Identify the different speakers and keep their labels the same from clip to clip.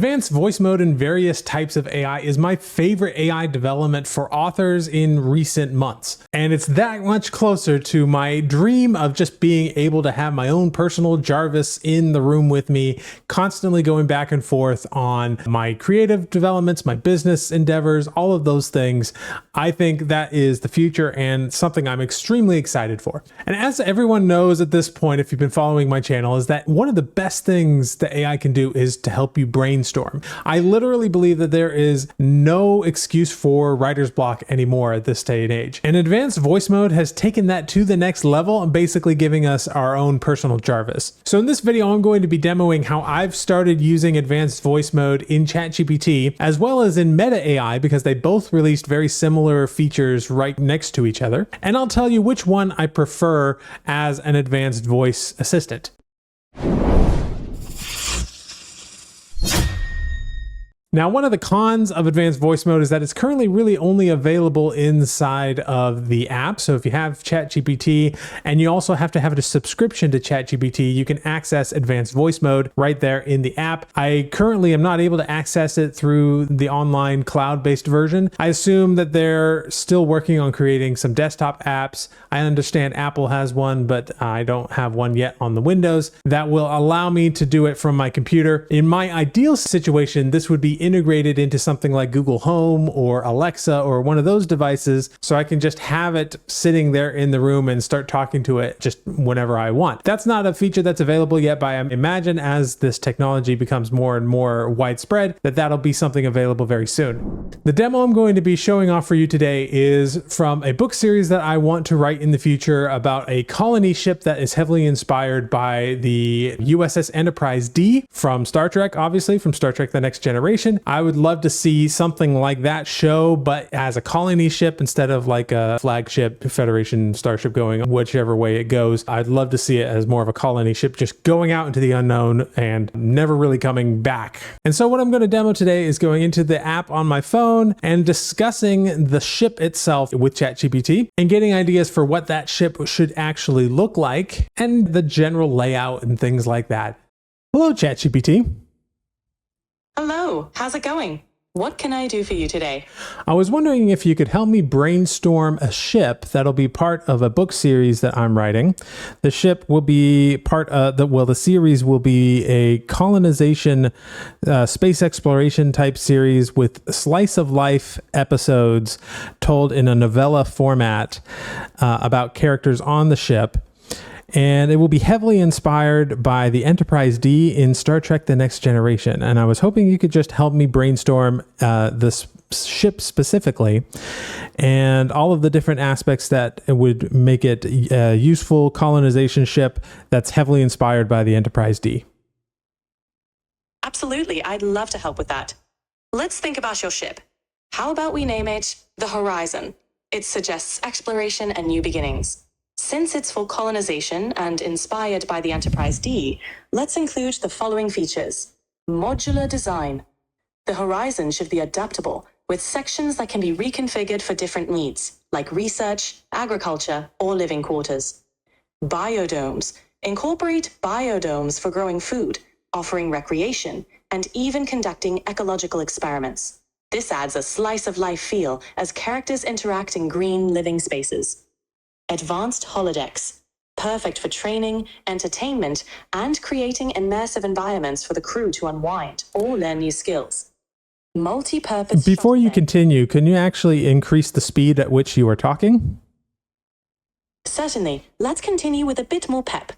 Speaker 1: Advanced voice mode and various types of AI is my favorite AI development for authors in recent months. And it's that much closer to my dream of just being able to have my own personal Jarvis in the room with me, constantly going back and forth on my creative developments, my business endeavors, all of those things. I think that is the future and something I'm extremely excited for. And as everyone knows at this point, if you've been following my channel, is that one of the best things that AI can do is to help you brainstorm. I literally believe that there is no excuse for writer's block anymore at this day and age. And advanced voice mode has taken that to the next level and basically giving us our own personal Jarvis. So in this video, I'm going to be demoing how I've started using advanced voice mode in ChatGPT, as well as in Meta AI, because they both released very similar features right next to each other. And I'll tell you which one I prefer as an advanced voice assistant. Now, one of the cons of advanced voice mode is that it's currently really only available inside of the app. So if you have ChatGPT and you also have to have a subscription to ChatGPT, you can access advanced voice mode right there in the app. I currently am not able to access it through the online cloud-based version. I assume that they're still working on creating some desktop apps. I understand Apple has one, but I don't have one yet on the Windows that will allow me to do it from my computer. In my ideal situation, this would be integrated into something like Google Home or Alexa or one of those devices, so I can just have it sitting there in the room and start talking to it just whenever I want. That's not a feature that's available yet, but I imagine as this technology becomes more and more widespread, that that'll be something available very soon. The demo I'm going to be showing off for you today is from a book series that I want to write in the future about a colony ship that is heavily inspired by the USS Enterprise D from Star Trek, obviously from Star Trek The Next Generation. I would love to see something like that show, but as a colony ship instead of like a flagship Federation starship going whichever way it goes. I'd love to see it as more of a colony ship just going out into the unknown and never really coming back. And so what I'm going to demo today is going into the app on my phone and discussing the ship itself with ChatGPT and getting ideas for what that ship should actually look like and the general layout and things like that. Hello, ChatGPT.
Speaker 2: Hello, how's it going? What can I do for you today?
Speaker 1: I was wondering if you could help me brainstorm a ship that'll be part of a book series that I'm writing. The ship will be part of the series will be a colonization, space exploration type series with slice of life episodes told in a novella format about characters on the ship. And it will be heavily inspired by the Enterprise D in Star Trek The Next Generation. And I was hoping you could just help me brainstorm this ship specifically and all of the different aspects that would make it a useful colonization ship that's heavily inspired by the Enterprise D.
Speaker 2: Absolutely, I'd love to help with that. Let's think about your ship. How about we name it the Horizon? It suggests exploration and new beginnings. Since it's for colonization and inspired by the Enterprise D, let's include the following features. Modular design. The Horizon should be adaptable, with sections that can be reconfigured for different needs, like research, agriculture, or living quarters. Biodomes. Incorporate biodomes for growing food, offering recreation, and even conducting ecological experiments. This adds a slice of life feel as characters interact in green living spaces. Advanced holodecks, perfect for training, entertainment, and creating immersive environments for the crew to unwind or learn new skills. Multi-purpose.
Speaker 1: Before you continue, can you actually increase the speed at which you are talking?
Speaker 2: Certainly. Let's continue with a bit more pep.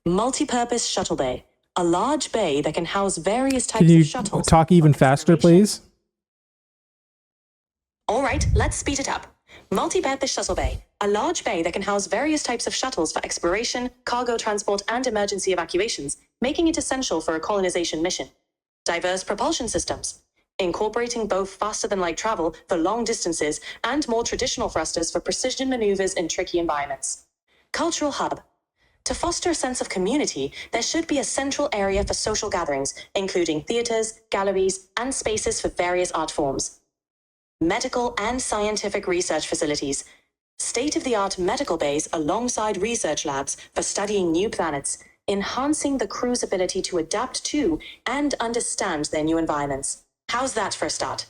Speaker 2: Multi-purpose shuttle bay, a large bay that can house various types of shuttles.
Speaker 1: Can you talk even faster, please?
Speaker 2: All right, let's speed it up. Multi-purpose shuttle bay, a large bay that can house various types of shuttles for exploration, cargo transport, and emergency evacuations, making it essential for a colonization mission. Diverse propulsion systems, incorporating both faster-than-light travel for long distances and more traditional thrusters for precision maneuvers in tricky environments. Cultural hub. To foster a sense of community, there should be a central area for social gatherings, including theaters, galleries, and spaces for various art forms. Medical and scientific research facilities. State-of-the-art medical bays alongside research labs for studying new planets, enhancing the crew's ability to adapt to and understand their new environments. How's that for a start?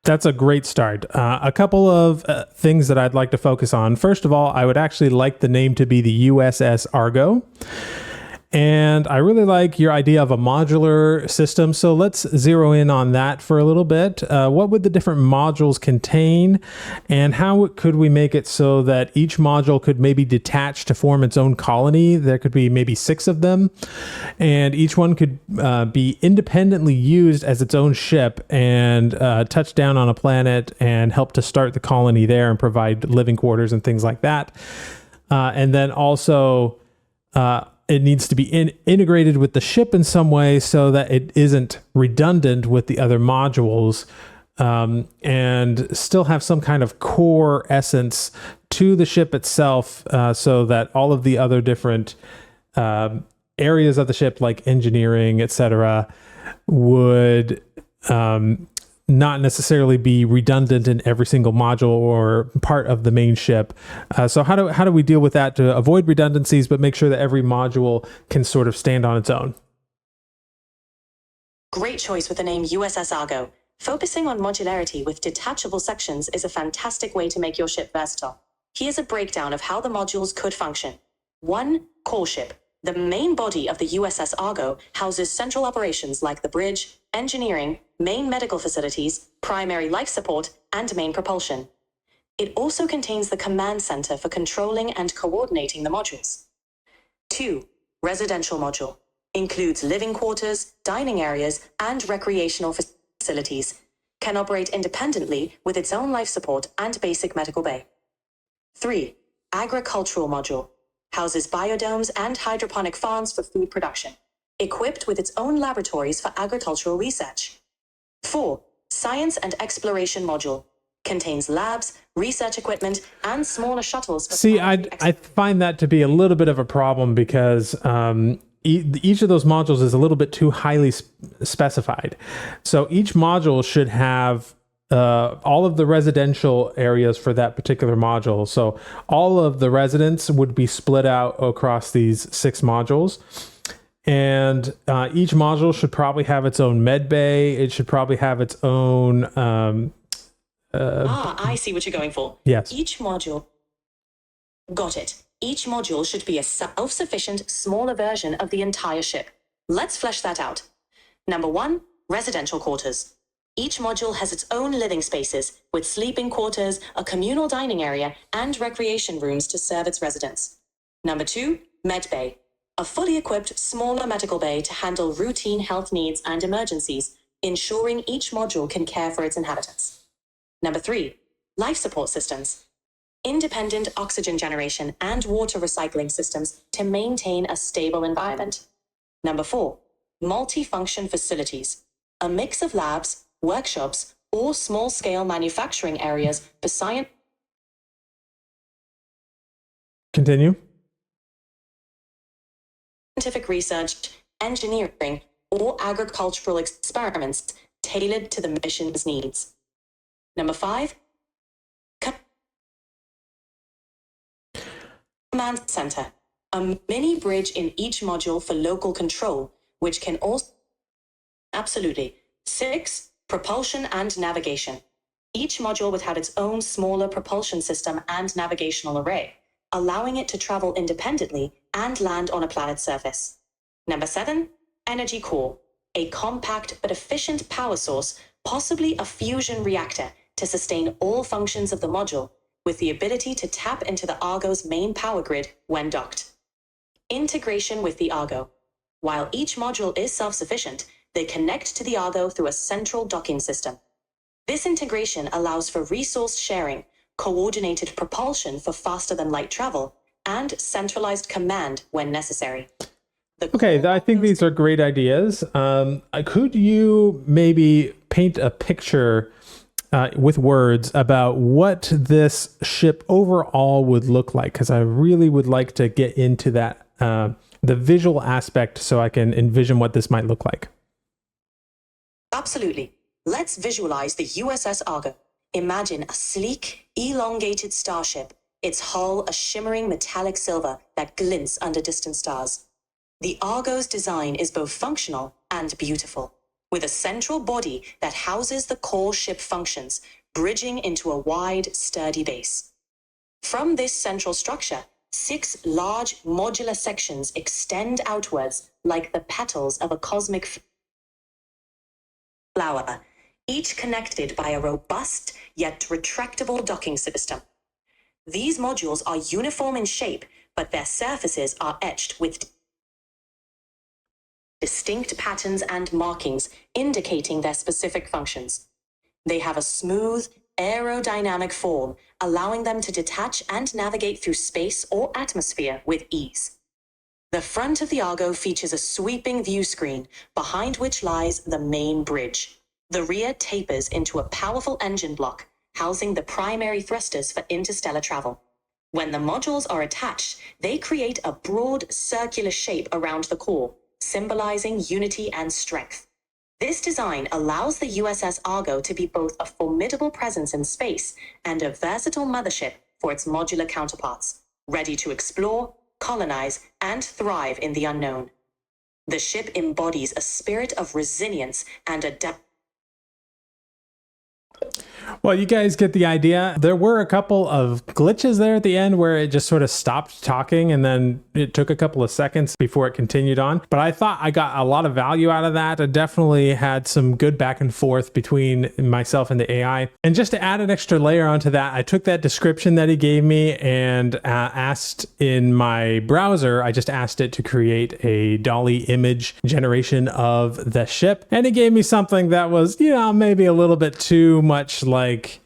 Speaker 1: That's a great start. A couple of things that I'd like to focus on. First of all, I would actually like the name to be the USS Argo. And I really like your idea of a modular system. So let's zero in on that for a little bit. What would the different modules contain? And how could we make it so that each module could maybe detach to form its own colony? There could be maybe 6 of them. And each one could be independently used as its own ship and touch down on a planet and help to start the colony there and provide living quarters and things like that. And then also... it needs to be integrated with the ship in some way so that it isn't redundant with the other modules, and still have some kind of core essence to the ship itself, so that all of the other different areas of the ship, like engineering, etc., would not necessarily be redundant in every single module or part of the main ship. So how do we deal with that to avoid redundancies, but make sure that every module can sort of stand on its own?
Speaker 2: Great choice with the name USS Argo. Focusing on modularity with detachable sections is a fantastic way to make your ship versatile. Here's a breakdown of how the modules could function. 1. Core ship. The main body of the USS Argo houses central operations like the bridge, engineering, main medical facilities, primary life support, and main propulsion. It also contains the command center for controlling and coordinating the modules. 2. Residential module. Includes living quarters, dining areas, and recreational facilities. Can operate independently with its own life support and basic medical bay. 3. Agricultural module. Houses biodomes and hydroponic farms for food production, equipped with its own laboratories for agricultural research. 4. Science and exploration module. Contains labs, research equipment, and smaller shuttles.
Speaker 1: See, I find that to be a little bit of a problem because each of those modules is a little bit too highly specified. So each module should have all of the residential areas for that particular module. So all of the residents would be split out across these 6 modules. And each module should probably have its own med bay. It should probably have its own...
Speaker 2: I see what you're going for.
Speaker 1: Yes.
Speaker 2: Each module... Got it. Each module should be a self-sufficient, smaller version of the entire ship. Let's flesh that out. Number 1, residential quarters. Each module has its own living spaces, with sleeping quarters, a communal dining area, and recreation rooms to serve its residents. Number 2, med bay. A fully equipped, smaller medical bay to handle routine health needs and emergencies, ensuring each module can care for its inhabitants. Number 3, life support systems. Independent oxygen generation and water recycling systems to maintain a stable environment. Number 4, multi-function facilities. A mix of labs, workshops, or small-scale manufacturing areas for science.
Speaker 1: Continue.
Speaker 2: Scientific research, engineering, or agricultural experiments tailored to the mission's needs. Number 5, command center. A mini bridge in each module for local control, which can also... Absolutely. 6, propulsion and navigation. Each module would have its own smaller propulsion system and navigational array, allowing it to travel independently and land on a planet's surface. Number 7, energy core. A compact but efficient power source, possibly a fusion reactor, to sustain all functions of the module, with the ability to tap into the Argo's main power grid when docked. Integration with the Argo. While each module is self-sufficient, they connect to the Argo through a central docking system. This integration allows for resource sharing, coordinated propulsion for faster-than-light travel, and centralized command when necessary.
Speaker 1: Okay, I think these are great ideas. Could you maybe paint a picture with words about what this ship overall would look like? Because I really would like to get into that, the visual aspect, so I can envision what this might look like.
Speaker 2: Absolutely. Let's visualize the USS Argo. Imagine a sleek, elongated starship, its hull a shimmering metallic silver that glints under distant stars. The Argo's design is both functional and beautiful, with a central body that houses the core ship functions, bridging into a wide, sturdy base. From this central structure, 6 large modular sections extend outwards like the petals of a cosmic flower, each connected by a robust yet retractable docking system. These modules are uniform in shape, but their surfaces are etched with distinct patterns and markings indicating their specific functions. They have a smooth, aerodynamic form, allowing them to detach and navigate through space or atmosphere with ease. The front of the Argo features a sweeping view screen, behind which lies the main bridge. The rear tapers into a powerful engine block, housing the primary thrusters for interstellar travel. When the modules are attached, they create a broad circular shape around the core, symbolizing unity and strength. This design allows the USS Argo to be both a formidable presence in space and a versatile mothership for its modular counterparts, ready to explore, colonize, and thrive in the unknown. The ship embodies a spirit of resilience and adaptability.
Speaker 1: Well, you guys get the idea. There were a couple of glitches there at the end where it just sort of stopped talking and then it took a couple of seconds before it continued on. But I thought I got a lot of value out of that. I definitely had some good back and forth between myself and the AI. And just to add an extra layer onto that, I took that description that he gave me and asked in my browser, I just asked it to create a Dolly image generation of the ship. And it gave me something that was, maybe a little bit too much like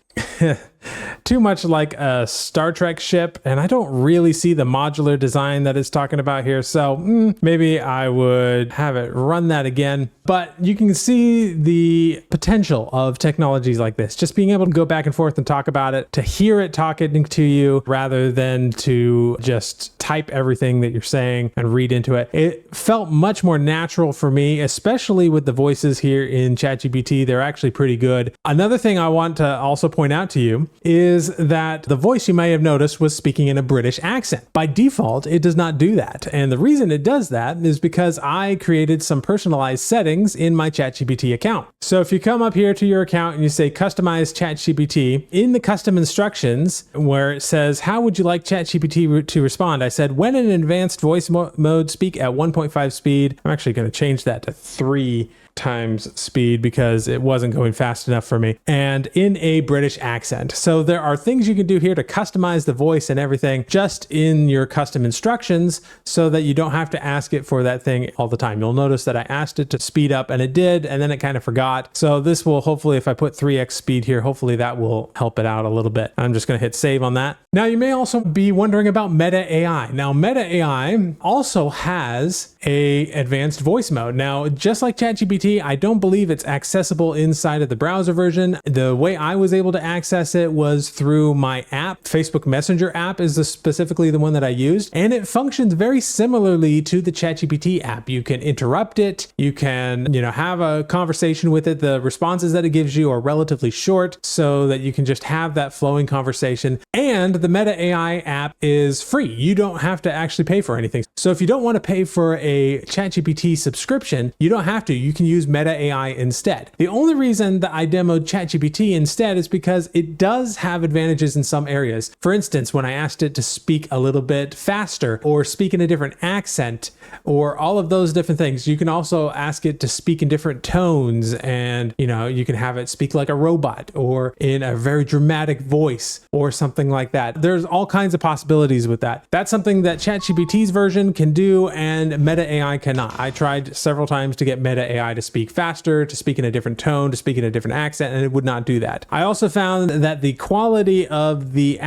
Speaker 1: too much like a Star Trek ship, and I don't really see the modular design that it's talking about here, so maybe I would have it run that again. But you can see the potential of technologies like this, just being able to go back and forth and talk about it, to hear it talking to you rather than to just type everything that you're saying and read into it. It felt much more natural for me, especially with the voices here in ChatGPT. They're actually pretty good. Another thing I want to also point out to you is that the voice, you may have noticed, was speaking in a British accent. By default, it does not do that. And the reason it does that is because I created some personalized settings in my ChatGPT account. So if you come up here to your account and you say customize ChatGPT, in the custom instructions where it says, how would you like ChatGPT to respond? I said, when in advanced voice mode, speak at 1.5 speed. I'm actually going to change that to 3 times speed because it wasn't going fast enough for me, and in a British accent. So there are things you can do here to customize the voice and everything just in your custom instructions so that you don't have to ask it for that thing all the time. You'll notice that I asked it to speed up and it did, and then it kind of forgot. So this will hopefully, if I put 3x speed here, hopefully that will help it out a little bit. I'm just going to hit save on that. Now you may also be wondering about Meta AI. Now Meta AI also has a advanced voice mode. Now, just like ChatGPT, I don't believe it's accessible inside of the browser version. The way I was able to access it was through my app. Facebook Messenger app is specifically the one that I used, and it functions very similarly to the ChatGPT app. You can interrupt it, you can, have a conversation with it. The responses that it gives you are relatively short so that you can just have that flowing conversation. And the Meta AI app is free. You don't have to actually pay for anything. So if you don't want to pay for a ChatGPT subscription, you don't have to. You can use Meta AI instead. The only reason that I demoed ChatGPT instead is because it does have advantages in some areas. For instance, when I asked it to speak a little bit faster or speak in a different accent or all of those different things, you can also ask it to speak in different tones, and you can have it speak like a robot or in a very dramatic voice or something like that. There's all kinds of possibilities with that. That's something that ChatGPT's version can do and Meta AI cannot. I tried several times to get Meta AI to speak faster, to speak in a different tone, to speak in a different accent, and it would not do that. I also found that the quality of the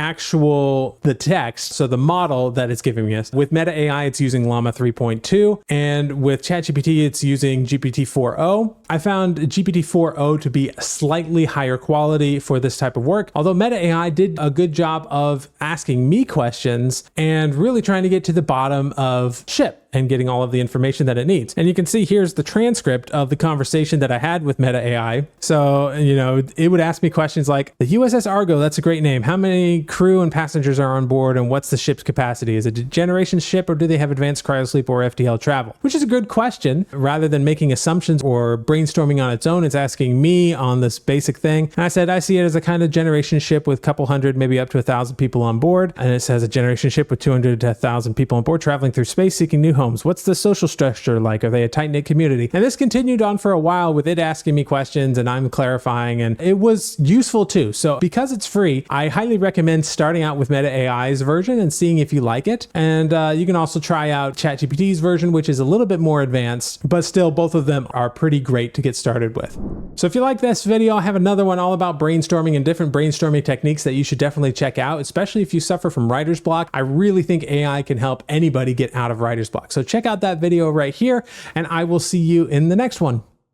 Speaker 1: text, so the model that it's giving us, with Meta AI, it's using Llama 3.2, and with ChatGPT, it's using GPT-4o. I found GPT-4o to be a slightly higher quality for this type of work, although Meta AI did a good job of asking me questions and really trying to get to the bottom of ship. and getting all of the information that it needs. And you can see here's the transcript of the conversation that I had with Meta AI. So, you know, it would ask me questions like, the USS Argo, that's a great name. How many crew and passengers are on board, and what's the ship's capacity? Is it a generation ship, or do they have advanced cryosleep or FTL travel? Which is a good question. Rather than making assumptions or brainstorming on its own, it's asking me on this basic thing. And I said, I see it as a kind of generation ship with a couple hundred, maybe up to 1,000 people on board. And it says a generation ship with 200 to 1,000 people on board traveling through space seeking new homes. What's the social structure like? Are they a tight-knit community? And this continued on for a while with it asking me questions and I'm clarifying, and it was useful too. So because it's free, I highly recommend starting out with Meta AI's version and seeing if you like it. And you can also try out ChatGPT's version, which is a little bit more advanced, but still both of them are pretty great to get started with. So if you like this video, I have another one all about brainstorming and different brainstorming techniques that you should definitely check out, especially if you suffer from writer's block. I really think AI can help anybody get out of writer's block. So check out that video right here, and I will see you in the next one.